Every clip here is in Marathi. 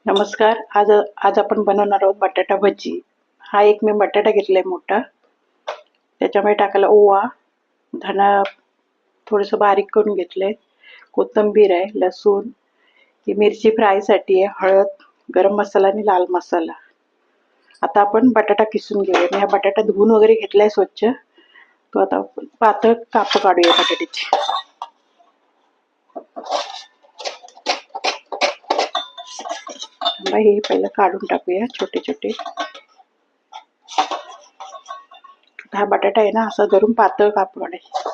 नमस्कार. आज आपण बनवणार आहोत बटाटा भजी. हा एक मी बटाटा घेतलाय मोठा. त्याच्यामध्ये टाकायला ओवा, धना थोडंसं बारीक करून घेतलंय, कोथिंबीर आहे, लसूण, ही मिरची फ्रायसाठी आहे, हळद, गरम मसाला आणि लाल मसाला. आता आपण बटाटा किसून घेऊया. मी हा बटाटा धुवून वगैरे घेतलाय स्वच्छ. तो आता पातळ काप काढूया बटाट्याची. हे पहिलं काढून टाकूया छोटे छोटे. हा बटाटा आहे ना, असा धरून पातळ काप काढायचे.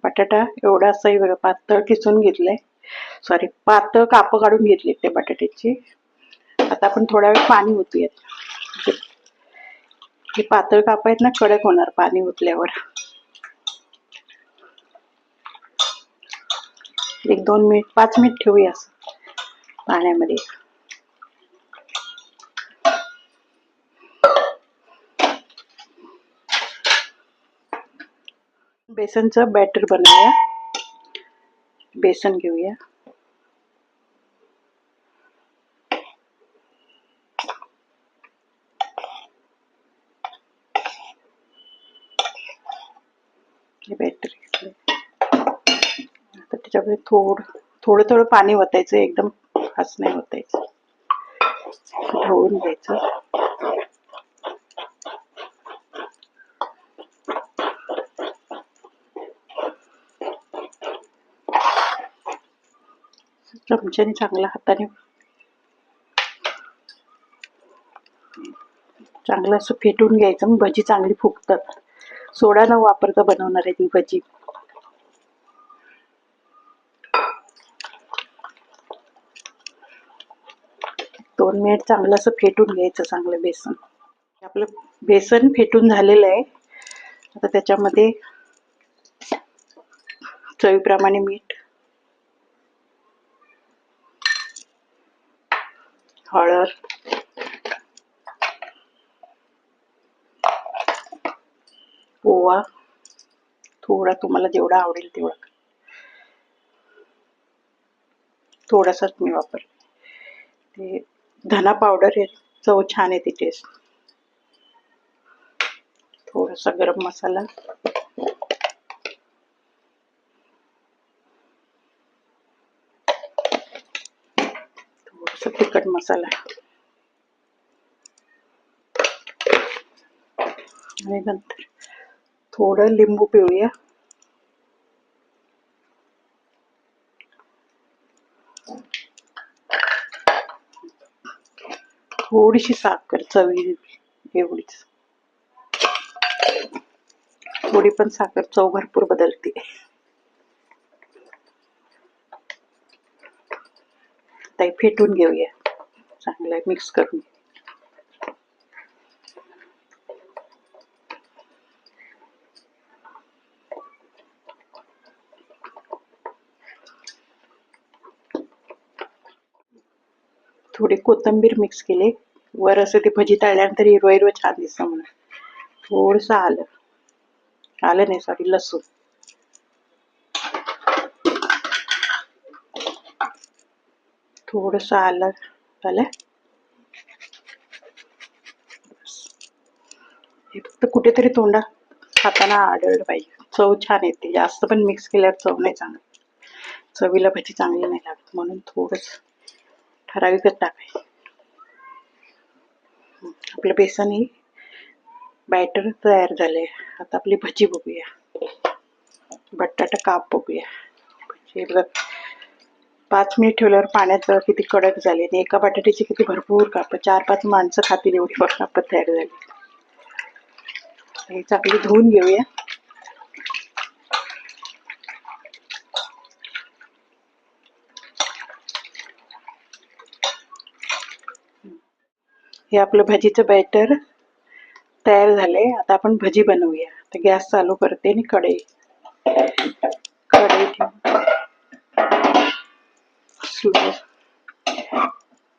बटाटा एवढा असं बघा पातळ किसून घेतलंय. सॉरी, पातळ काप काढून घेतले ते बटाट्याची. आता आपण थोडा वेळ पाणी ओतूयात. हे पातळ काप आहेत ना, कडक होणार पाणी ओतल्यावर. 1-2 मिनिट, 5 मिनिट ठेवूया असं पाण्यामध्ये. बेसनचं बॅटर बनवूया. बेसन घेऊया. हे बॅटर घेतलं. आता त्याच्यामध्ये थोडं थोडं पाणी ओतायचं, एकदम खास नाही ओतायचं. ढवळून घ्यायचं. चमच्याने चांगला हाताने चांगलं असं फेटून घ्यायचं. मग भजी चांगली फुगतात. सोडा न वापरता बनवणार आहे ती भजी. दोन मिनिट चांगलं असं फेटून घ्यायचं चांगलं बेसन. आपलं बेसन फेटून झालेलं आहे. आता त्याच्यामध्ये चवीप्रमाणे मीठ, हळद, ओवा, थोडा तुम्हाला जेवढा आवडेल तेवढा, थोडासाच मी वापरते. ते धना पावडर आहे, चव छान येते, टेस्ट. थोडासा गरम मसाला, थोडासा तिखट मसाला आणि नंतर थोडं लिंबू पिळूया. थोडीशी साखर, चवी एवढीच. थोडी पण साखर चव भरपूर बदलते. ते फेटून घेऊया चांगलं, मिक्स करून. थोडी कोथिंबीर मिक्स केली वर. असं ते भजी तळल्यानंतर हिरवं हिरवं छान दिसतं म्हणून. थोडंसं आलं नाही, सॉरी, लसूण. थोडंसं आलं झालं. हे फक्त कुठेतरी तोंडात खाताना आढळलं पाहिजे. चव छान येते. जास्त पण मिक्स केल्यावर चव नाही चांगली. चवीला भजी चांगली नाही लागत, म्हणून थोडंसं ठराविकच टाकायचं. आपलं बेसन ही बॅटर तयार झालंय. आता आपली भजी बघूया. बटाटा काप बघूया. भजी 5 मिनिट ठेवल्यावर पाण्यात किती कडक झाले. आणि एका बटाट्याची किती भरपूर काप, 4-5 माणसं खातील एवढी काप तयार झाली. हे चांगली धुवून घेऊया. हे आपलं भजीचं बॅटर तयार झालंय. आता आपण भजी बनवूया. तर गॅस चालू करते आणि कढई कढई ठेवून स्लो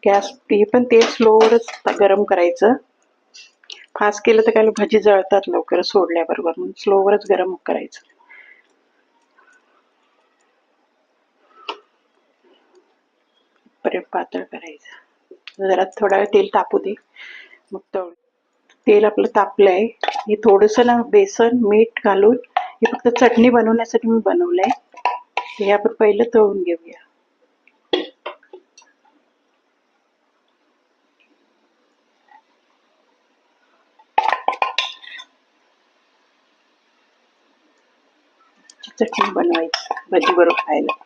गॅस ती पण तेल स्लोवरच गरम करायचं. फास्ट केलं तर काय भजी जळतात लवकर सोडल्याबरोबर, म्हणून स्लोवरच गरम करायचं. पर्यंत पातळ करायचं. जरा थोडा वेळ तेल तापू दे, मग तळ. तेल आपलं तापलंय. हे थोडंसं ना बेसन मीठ घालून हे फक्त चटणी बनवण्यासाठी मी बनवलंय. हे आपण पहिलं तळून घेऊया. चटणी बनवायची भजी बरोबर खायला.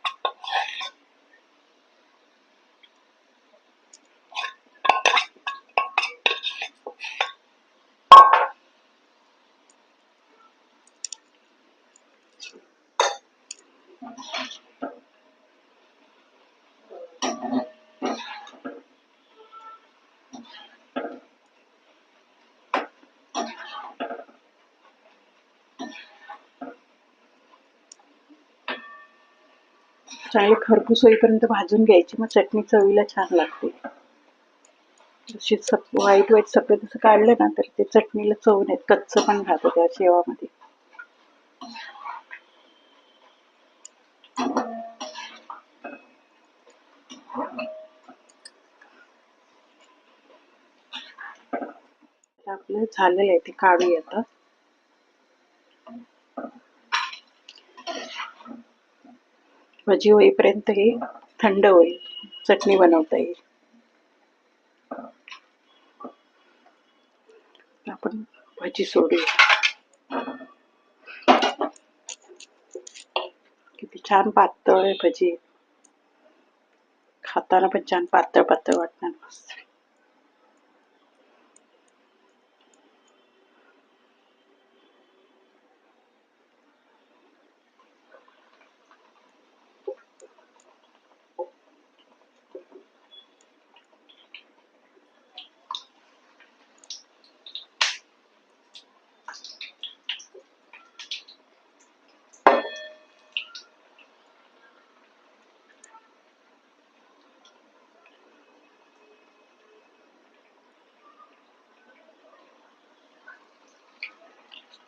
चांगले खरपूस होईपर्यंत भाजून घ्यायची, मग चटणी चवीला छान लागते. जशी व्हाईट सफेद असं काढलं ना तर ते चटणीला चव नाही, कच्चं पण राहतं त्या शेवामध्ये. आपलं झालेलं आहे, ते काढूया आता. भजी होईपर्यंत हे थंड होईल, चटणी बनवता येईल. आपण भजी सोडूया. किती छान पातळ आहे भजी, खाताना पण छान पातळ पातळ वाटणार. मस्त.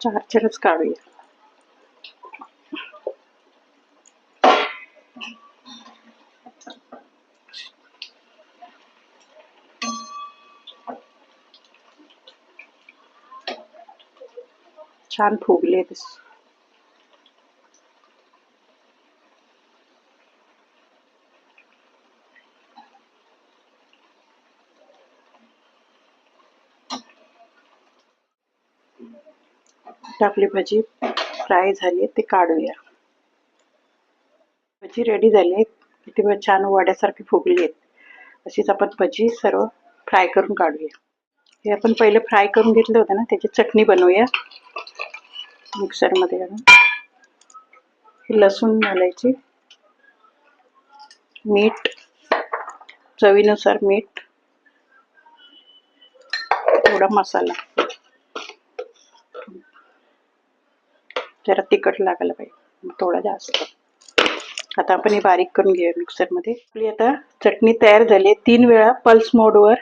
चारच काढूया. छान फुगले. आपली भजी फ्राय झाली, ते काढूया. भजी रेडी झाली, किती छान वड्यासारखी फुगली आहेत. अशीच आपण भजी सर्व फ्राय करून काढूया. हे आपण पहिले फ्राय करून घेतलं होतं ना, त्याची चटणी बनवूया. मिक्सरमध्ये घालून लसूण घालायची, मीठ चवीनुसार, मीठ, थोडा मसाला, जरा तिखट लागायला पाहिजे थोडा जास्त. आता आपण हे बारीक करून घेऊया मिक्सरमध्ये. आपली आता चटणी तयार झाली. 3 वेळा पल्स मोडवर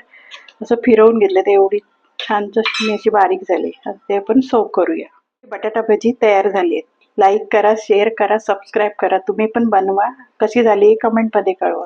असं फिरवून घेतलं, तर एवढी छान चटणी अशी बारीक झाली. आता ते आपण सर्व करूया. बटाटा भजी तयार झाली आहेत. लाईक करा, शेअर करा, सबस्क्राईब करा. तुम्ही पण बनवा. कशी झाली कमेंटमध्ये कळवा.